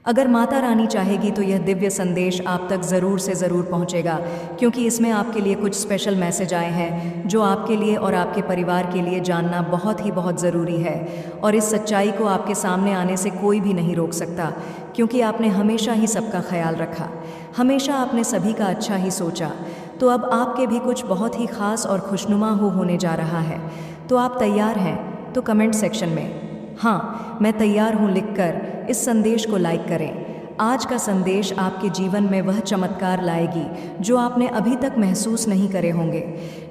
अगर माता रानी चाहेगी तो यह दिव्य संदेश आप तक ज़रूर से ज़रूर पहुंचेगा, क्योंकि इसमें आपके लिए कुछ स्पेशल मैसेज आए हैं जो आपके लिए और आपके परिवार के लिए जानना बहुत ज़रूरी है। और इस सच्चाई को आपके सामने आने से कोई भी नहीं रोक सकता, क्योंकि आपने हमेशा ही सबका ख्याल रखा, हमेशा आपने सभी का अच्छा ही सोचा। तो अब आपके भी कुछ बहुत ही ख़ास और खुशनुमा होने जा रहा है। तो आप तैयार हैं? तो कमेंट सेक्शन में हाँ मैं तैयार हूँ लिखकर इस संदेश को लाइक करें। आज का संदेश आपके जीवन में वह चमत्कार लाएगी जो आपने अभी तक महसूस नहीं करे होंगे।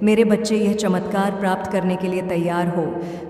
मेरे बच्चे, यह चमत्कार प्राप्त करने के लिए तैयार हो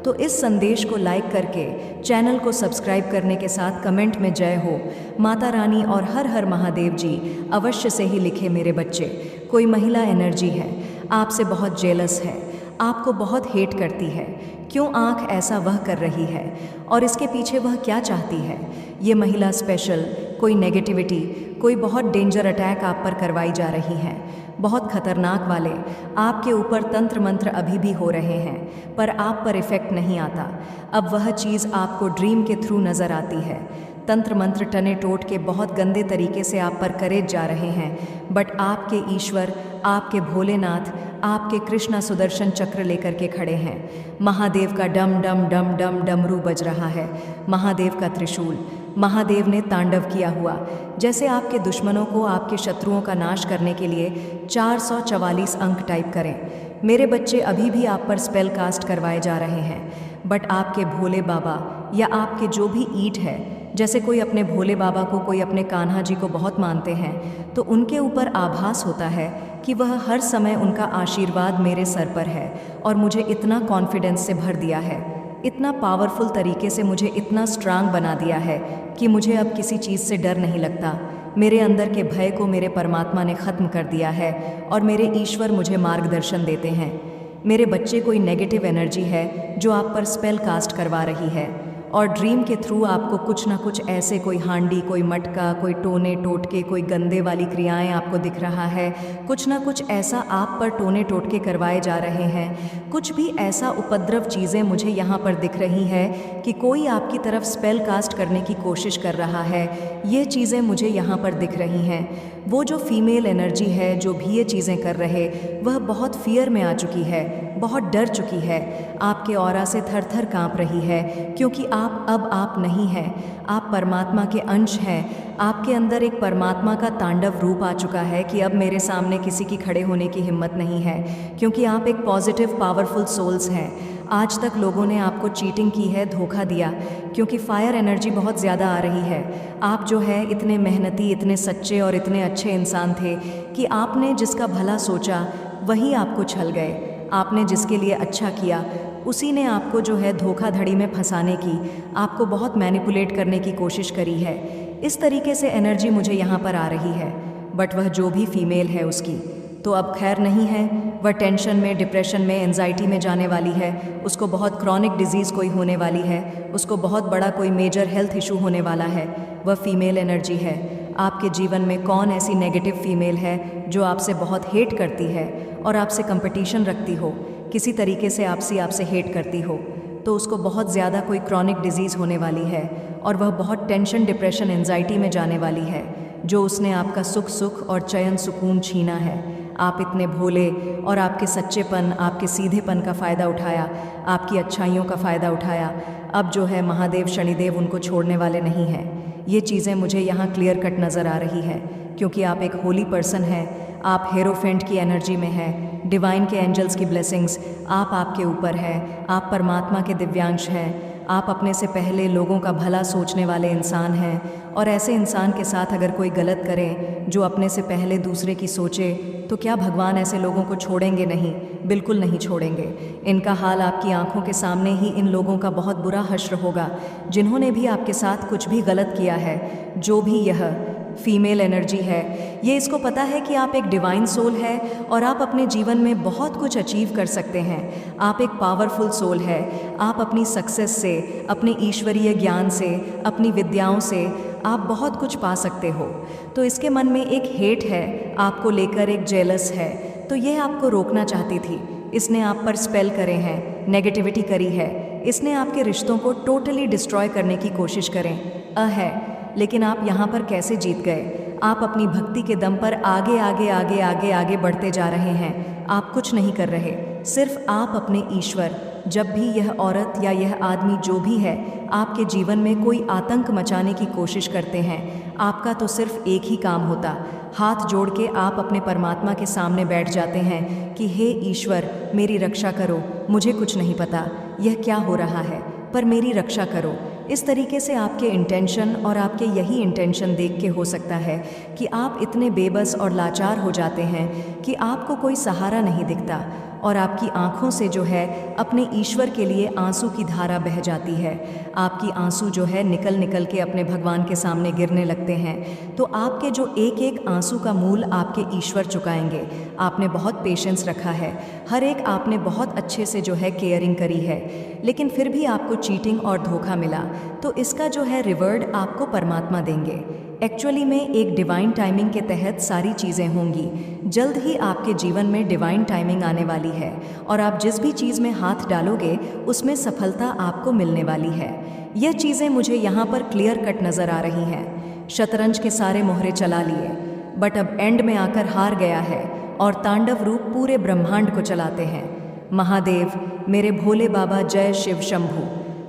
तो इस संदेश को लाइक करके चैनल को सब्सक्राइब करने के साथ कमेंट में जय हो माता रानी और हर हर महादेव जी अवश्य से ही लिखे। मेरे बच्चे, कोई महिला एनर्जी है, आपसे बहुत जेलस है, आपको बहुत हेट करती है। क्यों आंख ऐसा वह कर रही है और इसके पीछे वह क्या चाहती है? ये महिला स्पेशल, कोई नेगेटिविटी, कोई बहुत डेंजर अटैक आप पर करवाई जा रही है, बहुत खतरनाक वाले। आपके ऊपर तंत्र मंत्र अभी भी हो रहे हैं पर आप पर इफेक्ट नहीं आता। अब वह चीज़ आपको ड्रीम के थ्रू नज़र आती है। तंत्र मंत्र टने टोट के बहुत गंदे तरीके से आप पर करे जा रहे हैं, बट आपके ईश्वर, आपके भोलेनाथ, आपके कृष्णा सुदर्शन चक्र लेकर के खड़े हैं। महादेव का डम डम डम डम डमरू बज रहा है, महादेव का त्रिशूल, महादेव ने तांडव किया हुआ। जैसे आपके दुश्मनों को, आपके शत्रुओं का नाश करने के लिए 444 अंक टाइप करें। मेरे बच्चे, अभी भी आप पर स्पेल कास्ट करवाए जा रहे हैं, बट आपके भोले बाबा या आपके जो भी ईट है, जैसे कोई अपने भोले बाबा को, कोई अपने कान्हा जी को बहुत मानते हैं, तो उनके ऊपर आभास होता है कि वह हर समय उनका आशीर्वाद मेरे सर पर है और मुझे इतना कॉन्फिडेंस से भर दिया है, इतना पावरफुल तरीके से मुझे इतना स्ट्रांग बना दिया है कि मुझे अब किसी चीज़ से डर नहीं लगता। मेरे अंदर के भय को मेरे परमात्मा ने ख़त्म कर दिया है और मेरे ईश्वर मुझे मार्गदर्शन देते हैं। मेरे बच्चे, कोई नेगेटिव एनर्जी है जो आप पर स्पेल कास्ट करवा रही है और ड्रीम के थ्रू आपको कुछ ना कुछ ऐसे, कोई हांडी, कोई मटका, कोई टोने टोटके, कोई गंदे वाली क्रियाएं आपको दिख रहा है। कुछ ना कुछ ऐसा आप पर टोने टोटके करवाए जा रहे हैं। कुछ भी ऐसा उपद्रव चीज़ें मुझे यहाँ पर दिख रही है कि कोई आपकी तरफ स्पेल कास्ट करने की कोशिश कर रहा है। ये चीज़ें मुझे यहाँ पर दिख रही हैं। वो जो फीमेल एनर्जी है जो भी ये चीज़ें कर रहे, वह बहुत फियर में आ चुकी है, बहुत डर चुकी है, आपके ऑरा से थर थर काँप रही है, क्योंकि अब आप नहीं हैं, आप परमात्मा के अंश हैं। आपके अंदर एक परमात्मा का तांडव रूप आ चुका है कि अब मेरे सामने किसी की खड़े होने की हिम्मत नहीं है, क्योंकि आप एक पॉजिटिव पावरफुल सोल्स हैं। आज तक लोगों ने आपको चीटिंग की है, धोखा दिया, क्योंकि फायर एनर्जी बहुत ज़्यादा आ रही है। आप जो है इतने मेहनती, इतने सच्चे और इतने अच्छे इंसान थे कि आपने जिसका भला सोचा वही आपको छल गए। आपने जिसके लिए अच्छा किया उसी ने आपको जो है धोखाधड़ी में फंसाने की, आपको बहुत मैनिपुलेट करने की कोशिश करी है। इस तरीके से एनर्जी मुझे यहाँ पर आ रही है। बट वह जो भी फीमेल है उसकी तो अब खैर नहीं है, वह टेंशन में, डिप्रेशन में, एंजाइटी में जाने वाली है। उसको बहुत क्रॉनिक डिजीज़ कोई होने वाली है, उसको बहुत बड़ा कोई मेजर हेल्थ इशू होने वाला है। वह फीमेल एनर्जी है। आपके जीवन में कौन ऐसी नेगेटिव फीमेल है जो आपसे बहुत हेट करती है और आपसे कंपटीशन रखती हो, किसी तरीके से आपसे हेट करती हो, तो उसको बहुत ज़्यादा कोई क्रॉनिक डिजीज़ होने वाली है और वह बहुत टेंशन, डिप्रेशन, एंजाइटी में जाने वाली है, जो उसने आपका सुख और चयन सुकून छीना है। आप इतने भोले और आपके सच्चेपन, आपके सीधेपन का फ़ायदा उठाया, आपकी अच्छाइयों का फ़ायदा उठाया। अब जो है महादेव, शनिदेव उनको छोड़ने वाले नहीं हैं। ये चीज़ें मुझे यहाँ क्लियर कट नज़र आ रही है, क्योंकि आप एक होली पर्सन हैं, आप हेरोफेंट की एनर्जी में हैं, डिवाइन के एंजल्स की ब्लेसिंग्स आपके ऊपर है, आप परमात्मा के दिव्यांश हैं, आप अपने से पहले लोगों का भला सोचने वाले इंसान हैं। और ऐसे इंसान के साथ अगर कोई गलत करे जो अपने से पहले दूसरे की सोचे, तो क्या भगवान ऐसे लोगों को छोड़ेंगे? नहीं, बिल्कुल नहीं छोड़ेंगे। इनका हाल आपकी आंखों के सामने ही इन लोगों का बहुत बुरा हश्र होगा, जिन्होंने भी आपके साथ कुछ भी गलत किया है। जो भी यह फीमेल एनर्जी है, ये इसको पता है कि आप एक डिवाइन सोल है और आप अपने जीवन में बहुत कुछ अचीव कर सकते हैं। आप एक पावरफुल सोल है। आप अपनी सक्सेस से, अपने ईश्वरीय ज्ञान से, अपनी विद्याओं से आप बहुत कुछ पा सकते हो। तो इसके मन में एक हेट है, आपको लेकर एक जेलस है, तो यह आपको रोकना चाहती थी। इसने आप पर स्पेल करे हैं, नेगेटिविटी करी है, इसने आपके रिश्तों को टोटली डिस्ट्रॉय करने की कोशिश करें है। लेकिन आप यहाँ पर कैसे जीत गए? आप अपनी भक्ति के दम पर आगे आगे आगे आगे आगे बढ़ते जा रहे हैं। आप कुछ नहीं कर रहे, सिर्फ आप अपने ईश्वर। जब भी यह औरत या यह आदमी जो भी है आपके जीवन में कोई आतंक मचाने की कोशिश करते हैं, आपका तो सिर्फ एक ही काम होता, हाथ जोड़ के आप अपने परमात्मा के सामने बैठ जाते हैं कि हे ईश्वर, मेरी रक्षा करो। मुझे कुछ नहीं पता यह क्या हो रहा है, पर मेरी रक्षा करो। इस तरीके से आपके इंटेंशन और आपके यही इंटेंशन देख के हो सकता है कि आप इतने बेबस और लाचार हो जाते हैं कि आपको कोई सहारा नहीं दिखता और आपकी आंखों से जो है अपने ईश्वर के लिए आंसू की धारा बह जाती है। आपकी आंसू जो है निकल निकल के अपने भगवान के सामने गिरने लगते हैं। तो आपके जो एक एक आंसू का मूल आपके ईश्वर चुकाएंगे। आपने बहुत पेशेंस रखा है, हर एक आपने बहुत अच्छे से जो है केयरिंग करी है, लेकिन फिर भी आपको चीटिंग और धोखा मिला, तो इसका जो है रिवॉर्ड आपको परमात्मा देंगे। एक्चुअली में एक डिवाइन टाइमिंग के तहत सारी चीज़ें होंगी। जल्द ही आपके जीवन में डिवाइन टाइमिंग आने वाली है और आप जिस भी चीज़ में हाथ डालोगे उसमें सफलता आपको मिलने वाली है। यह चीज़ें मुझे यहाँ पर क्लियर कट नज़र आ रही हैं। शतरंज के सारे मोहरे चला लिए, बट अब एंड में आकर हार गया है और तांडव रूप पूरे ब्रह्मांड को चलाते हैं। महादेव मेरे भोले बाबा, जय शिव शंभू।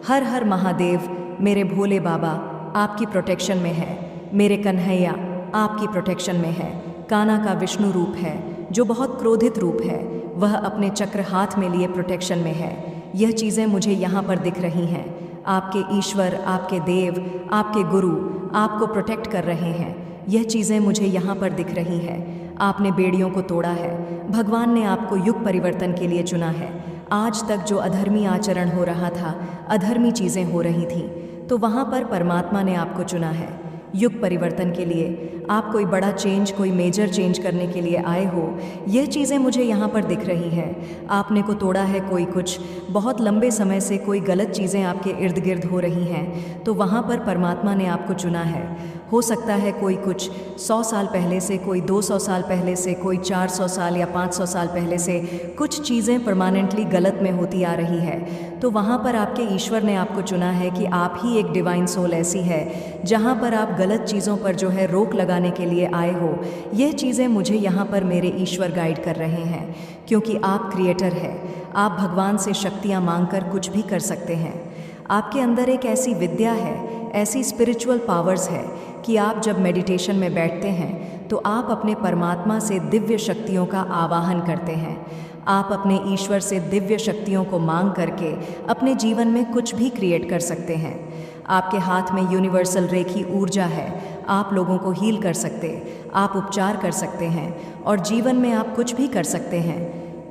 हर हर महादेव मेरे भोले बाबा आपकी प्रोटेक्शन में है। मेरे कन्हैया आपकी प्रोटेक्शन में है। कान्हा का विष्णु रूप है जो बहुत क्रोधित रूप है, वह अपने चक्र हाथ में लिए प्रोटेक्शन में है। यह चीज़ें मुझे यहाँ पर दिख रही हैं। आपके ईश्वर, आपके देव, आपके गुरु आपको प्रोटेक्ट कर रहे हैं। यह चीज़ें मुझे यहाँ पर दिख रही हैं। आपने बेड़ियों को तोड़ा है, भगवान ने आपको युग परिवर्तन के लिए चुना है। आज तक जो अधर्मी आचरण हो रहा था, अधर्मी चीज़ें हो रही थी, तो वहाँ पर परमात्मा ने आपको चुना है युग परिवर्तन के लिए। आप कोई बड़ा चेंज, कोई मेजर चेंज करने के लिए आए हो। यह चीज़ें मुझे यहाँ पर दिख रही हैं। आपने को तोड़ा है कोई कुछ, बहुत लंबे समय से कोई गलत चीज़ें आपके इर्द गिर्द हो रही हैं, तो वहाँ पर परमात्मा ने आपको चुना है। हो सकता है कोई कुछ 100 साल पहले से, कोई 200 साल पहले से, कोई 400 साल या 500 साल पहले से कुछ चीज़ें परमानेंटली गलत में होती आ रही है, तो वहाँ पर आपके ईश्वर ने आपको चुना है कि आप ही एक डिवाइन सोल ऐसी है जहाँ पर आप गलत चीज़ों पर जो है रोक लगाने के लिए आए हो। यह चीज़ें मुझे यहाँ पर मेरे ईश्वर गाइड कर रहे हैं, क्योंकि आप क्रिएटर हैं। आप भगवान से शक्तियाँ मांगकर कुछ भी कर सकते हैं। आपके अंदर एक ऐसी विद्या है, ऐसी स्पिरिचुअल पावर्स है कि आप जब मेडिटेशन में बैठते हैं तो आप अपने परमात्मा से दिव्य शक्तियों का आवाहन करते हैं। आप अपने ईश्वर से दिव्य शक्तियों को मांग करके अपने जीवन में कुछ भी क्रिएट कर सकते हैं। आपके हाथ में यूनिवर्सल रेखी ऊर्जा है। आप लोगों को हील कर सकते, आप उपचार कर सकते हैं और जीवन में आप कुछ भी कर सकते हैं।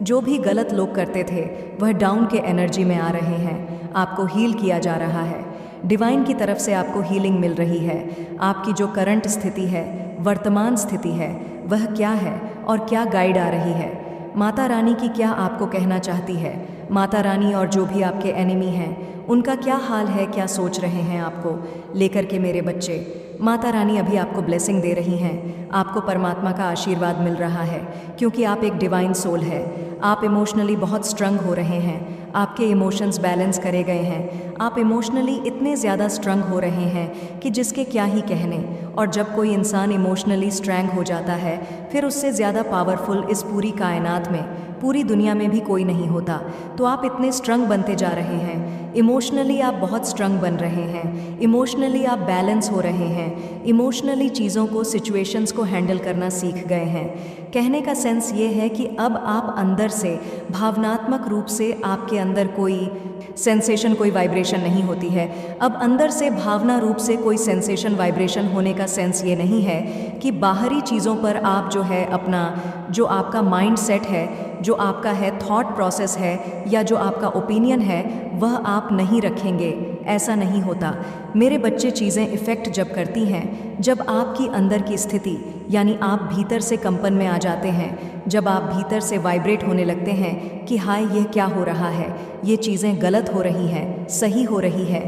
जो भी गलत लोग करते थे वह डाउन के एनर्जी में आ रहे हैं। आपको हील किया जा रहा है, डिवाइन की तरफ से आपको हीलिंग मिल रही है। आपकी जो करंट स्थिति है, वर्तमान स्थिति है, वह क्या है और क्या गाइड आ रही है। माता रानी की क्या आपको कहना चाहती है। माता रानी और जो भी आपके एनिमी हैं उनका क्या हाल है, क्या सोच रहे हैं आपको लेकर के। मेरे बच्चे, माता रानी अभी आपको ब्लेसिंग दे रही हैं। आपको परमात्मा का आशीर्वाद मिल रहा है, क्योंकि आप एक डिवाइन सोल है। आप इमोशनली बहुत स्ट्रंग हो रहे हैं। आपके इमोशंस बैलेंस करे गए हैं। आप इमोशनली इतने ज़्यादा स्ट्रंग हो रहे हैं कि जिसके क्या ही कहने। और जब कोई इंसान इमोशनली स्ट्रंग हो जाता है, फिर उससे ज़्यादा पावरफुल इस पूरी कायनात में, पूरी दुनिया में भी कोई नहीं होता। तो आप इतने स्ट्रंग बनते जा रहे हैं। इमोशनली आप बहुत स्ट्रंग बन रहे हैं। इमोशनली आप बैलेंस हो रहे हैं। इमोशनली चीज़ों को, सिचुएशंस को हैंडल करना सीख गए हैं। कहने का सेंस ये है कि अब आप अंदर से भावनात्मक रूप से आपके अंदर कोई सेंसेशन, कोई वाइब्रेशन नहीं होती है। अब अंदर से भावना रूप से कोई सेंसेशन, वाइब्रेशन होने का सेंस ये नहीं है कि बाहरी चीज़ों पर आप जो है अपना, जो आपका माइंड सेट है, जो आपका है थॉट प्रोसेस है, या जो आपका ओपिनियन है, वह आप नहीं रखेंगे। ऐसा नहीं होता मेरे बच्चे। चीज़ें इफ़ेक्ट जब करती हैं, जब आपकी अंदर की स्थिति, यानी आप भीतर से कंपन में आ जाते हैं, जब आप भीतर से वाइब्रेट होने लगते हैं कि हाय, यह क्या हो रहा है, ये चीज़ें गलत हो रही हैं, सही हो रही है।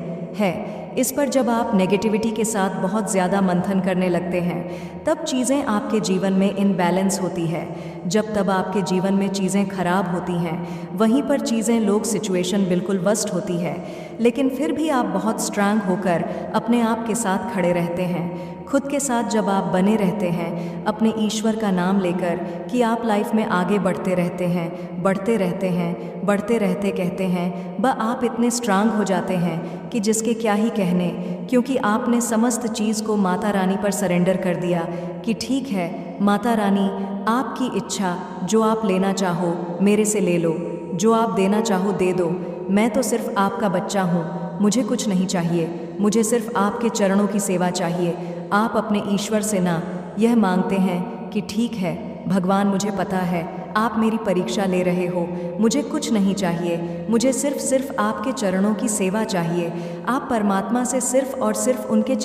इस पर जब आप नेगेटिविटी के साथ बहुत ज़्यादा मंथन करने लगते हैं तब चीज़ें आपके जीवन में इनबैलेंस होती है। जब तब आपके जीवन में चीज़ें खराब होती हैं, वहीं पर चीज़ें लोग सिचुएशन बिल्कुल वर्स्ट होती है, लेकिन फिर भी आप बहुत स्ट्रांग होकर अपने आप के साथ खड़े रहते हैं। खुद के साथ जब आप बने रहते हैं, अपने ईश्वर का नाम लेकर कि आप लाइफ में आगे बढ़ते रहते हैं, बढ़ते रहते हैं, बढ़ते रहते कहते हैं, आप इतने स्ट्रांग हो जाते हैं कि जिसके क्या ही कहने, क्योंकि आपने समस्त चीज़ को माता रानी पर सरेंडर कर दिया कि ठीक है माता रानी, आपकी इच्छा, जो आप लेना चाहो मेरे से ले लो, जो आप देना चाहो दे दो, मैं तो सिर्फ आपका बच्चा हूँ, मुझे कुछ नहीं चाहिए, मुझे सिर्फ आपके चरणों की सेवा चाहिए। आप अपने ईश्वर से ना यह मांगते हैं कि ठीक है भगवान, मुझे पता है आप मेरी परीक्षा ले रहे हो, मुझे कुछ नहीं चाहिए, मुझे सिर्फ आपके चरणों की सेवा चाहिए। आप परमात्मा से सिर्फ और सिर्फ उनके